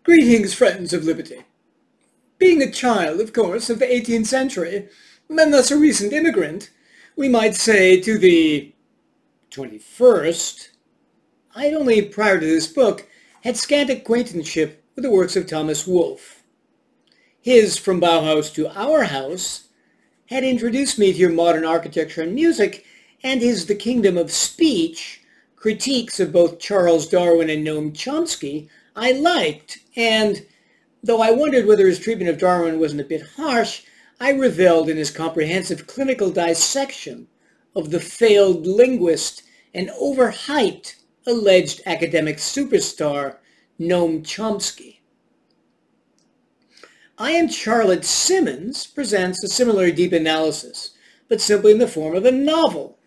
Greetings, friends of liberty. Being a child, of course, of the 18th century, and thus a recent immigrant, we might say to the 21st, I had only prior to this book had scant acquaintanceship with the works of Thomas Wolfe. His From Bauhaus to Our House had introduced me to your modern architecture and music, and his The Kingdom of Speech, critiques of both Charles Darwin and Noam Chomsky, I liked, and though I wondered whether his treatment of Darwin wasn't a bit harsh, I reveled in his comprehensive clinical dissection of the failed linguist and overhyped alleged academic superstar Noam Chomsky. I Am Charlotte Simmons presents a similarly deep analysis, but simply in the form of a novel.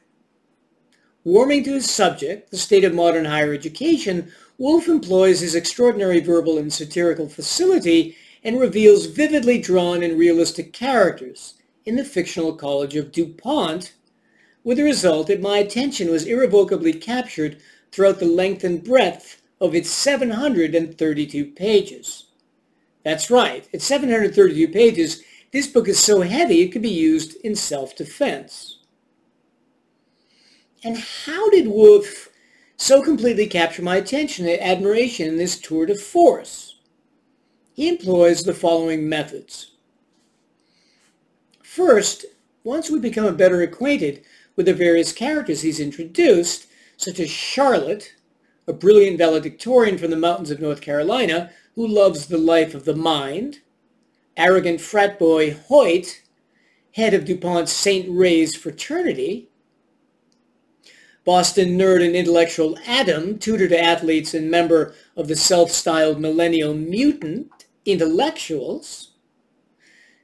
Warming to his subject, the state of modern higher education, Wolfe employs his extraordinary verbal and satirical facility and reveals vividly drawn and realistic characters in the fictional college of DuPont, with the result that my attention was irrevocably captured throughout the length and breadth of its 732 pages. That's right, at 732 pages, this book is so heavy it could be used in self-defense. And how did Wolfe so completely capture my attention and admiration in this tour de force? He employs the following methods. First, once we become better acquainted with the various characters he's introduced, such as Charlotte, a brilliant valedictorian from the mountains of North Carolina who loves the life of the mind, arrogant frat boy Hoyt, head of DuPont's St. Ray's fraternity, Boston nerd and intellectual Adam, tutor to athletes and member of the self-styled millennial mutant intellectuals,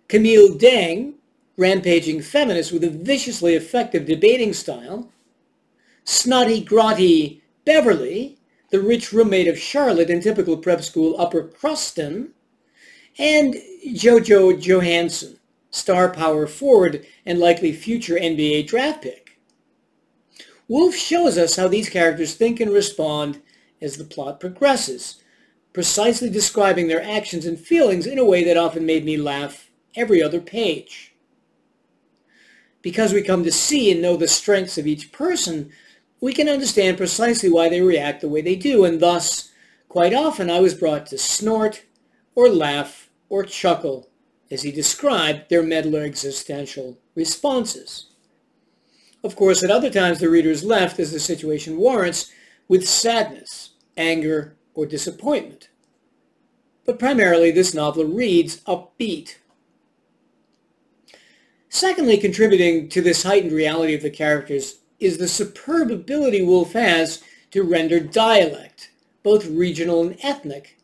Camille Deng, rampaging feminist with a viciously effective debating style, snotty, grotty Beverly, the rich roommate of Charlotte in typical prep school upper crustin, and JoJo Johansson, star power forward and likely future NBA draft pick. Wolfe shows us how these characters think and respond as the plot progresses, precisely describing their actions and feelings in a way that often made me laugh every other page. Because we come to see and know the strengths of each person, we can understand precisely why they react the way they do, and thus, quite often I was brought to snort, or laugh, or chuckle as he described their mental or existential responses. Of course, at other times the reader is left, as the situation warrants, with sadness, anger, or disappointment. But primarily this novel reads upbeat. Secondly, contributing to this heightened reality of the characters is the superb ability Wolfe has to render dialect, both regional and ethnic,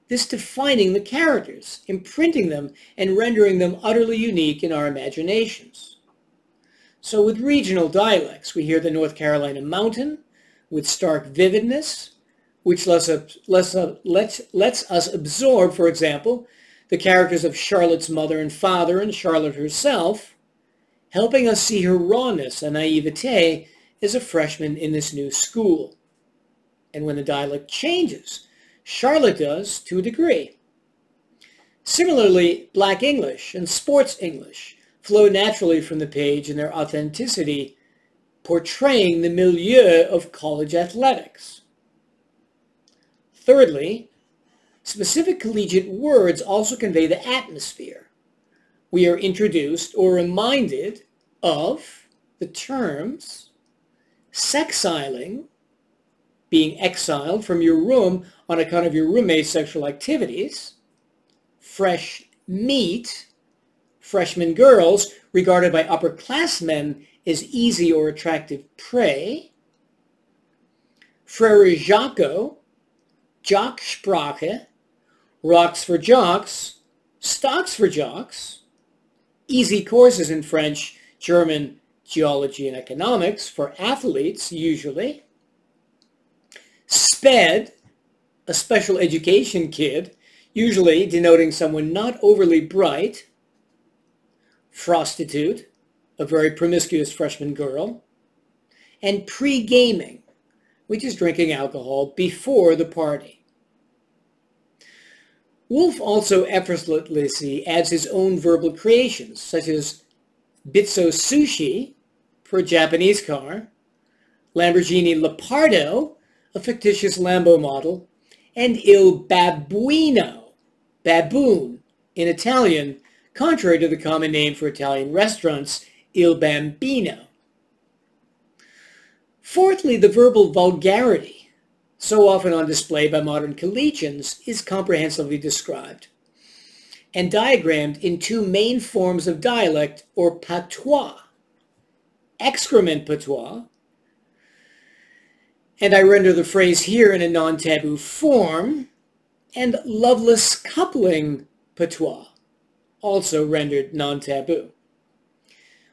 this defining the characters, imprinting them, and rendering them utterly unique in our imaginations. So with regional dialects, we hear the North Carolina mountain with stark vividness, which lets us absorb, for example, the characters of Charlotte's mother and father and Charlotte herself, helping us see her rawness and naivete as a freshman in this new school. And when the dialect changes, Charlotte does to a degree. Similarly, Black English and Sports English flow naturally from the page in their authenticity, portraying the milieu of college athletics. Thirdly, specific collegiate words also convey the atmosphere. We are introduced or reminded of the terms sexiling, being exiled from your room on account of your roommate's sexual activities, fresh meat, freshman girls regarded by upperclassmen as easy or attractive prey, Frere Jacques, Jocksprache, rocks for jocks, stocks for jocks, easy courses in French, German, geology, and economics for athletes usually, SPED, a special education kid, usually denoting someone not overly bright, prostitute, a very promiscuous freshman girl, and pre-gaming, which is drinking alcohol before the party. Wolfe also effortlessly adds his own verbal creations, such as Bitso Sushi for a Japanese car, Lamborghini Leopardo, a fictitious Lambo model, and Il Babbuino, baboon, in Italian, contrary to the common name for Italian restaurants, Il Bambino. Fourthly, the verbal vulgarity, so often on display by modern collegians, is comprehensively described and diagrammed in two main forms of dialect or patois: excrement patois, and I render the phrase here in a non-taboo form, and loveless coupling patois, also rendered non-taboo.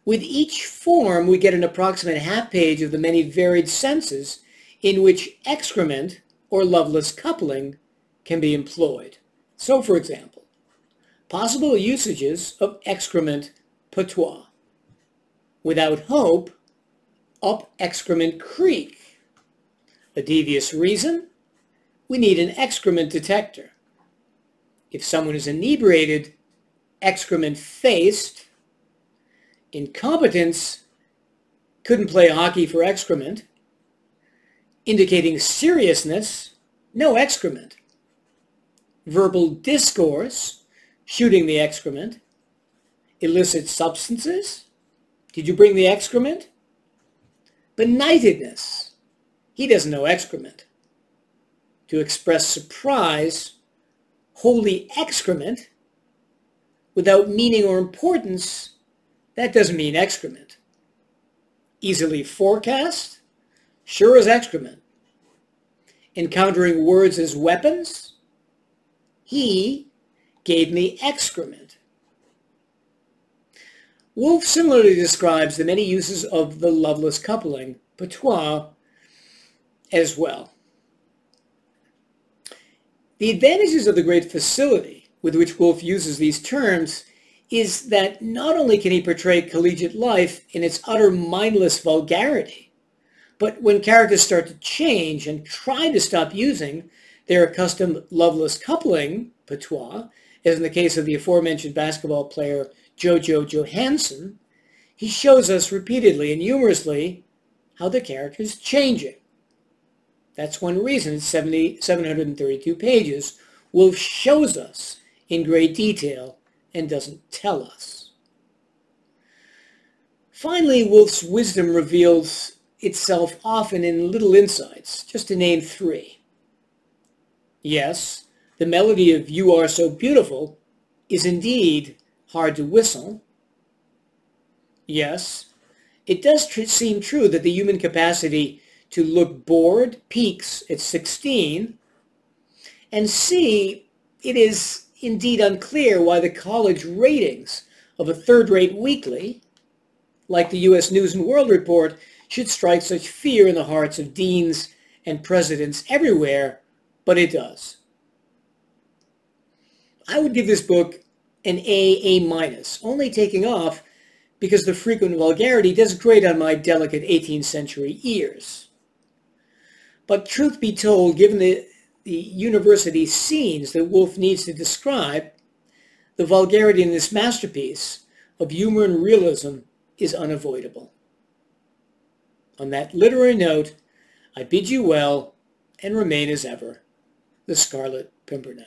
With each form, we get an approximate half page of the many varied senses in which excrement or loveless coupling can be employed. So, for example, possible usages of excrement patois: without hope, up excrement creek. A devious reason, we need an excrement detector. If someone is inebriated, excrement-faced. Incompetence, couldn't play hockey for excrement. Indicating seriousness, no excrement. Verbal discourse, shooting the excrement. Illicit substances, did you bring the excrement? Benightedness, he doesn't know excrement. To express surprise, holy excrement, without meaning or importance, that doesn't mean excrement. Easily forecast, sure as excrement. Encountering words as weapons, he gave me excrement. Wolfe similarly describes the many uses of the loveless coupling, patois, as well. The advantages of the great facility with which Wolfe uses these terms is that not only can he portray collegiate life in its utter mindless vulgarity, but when characters start to change and try to stop using their accustomed loveless coupling, patois, as in the case of the aforementioned basketball player Jojo Johansson, he shows us repeatedly and humorously how the character is changing. That's one reason it's 732 pages. Wolfe shows us in great detail and doesn't tell us. Finally, Wolfe's wisdom reveals itself often in little insights, just to name three. Yes, the melody of "You Are So Beautiful" is indeed hard to whistle. Yes, it does seem true that the human capacity to look bored peaks at 16, and C, it is indeed unclear why the college ratings of a third-rate weekly, like the U.S. News and World Report, should strike such fear in the hearts of deans and presidents everywhere, but it does. I would give this book an A-, only taking off because the frequent vulgarity does grate on my delicate 18th century ears. But truth be told, given the university scenes that Wolfe needs to describe, the vulgarity in this masterpiece of humor and realism is unavoidable. On that literary note, I bid you well and remain as ever, the Scarlet Pimpernel.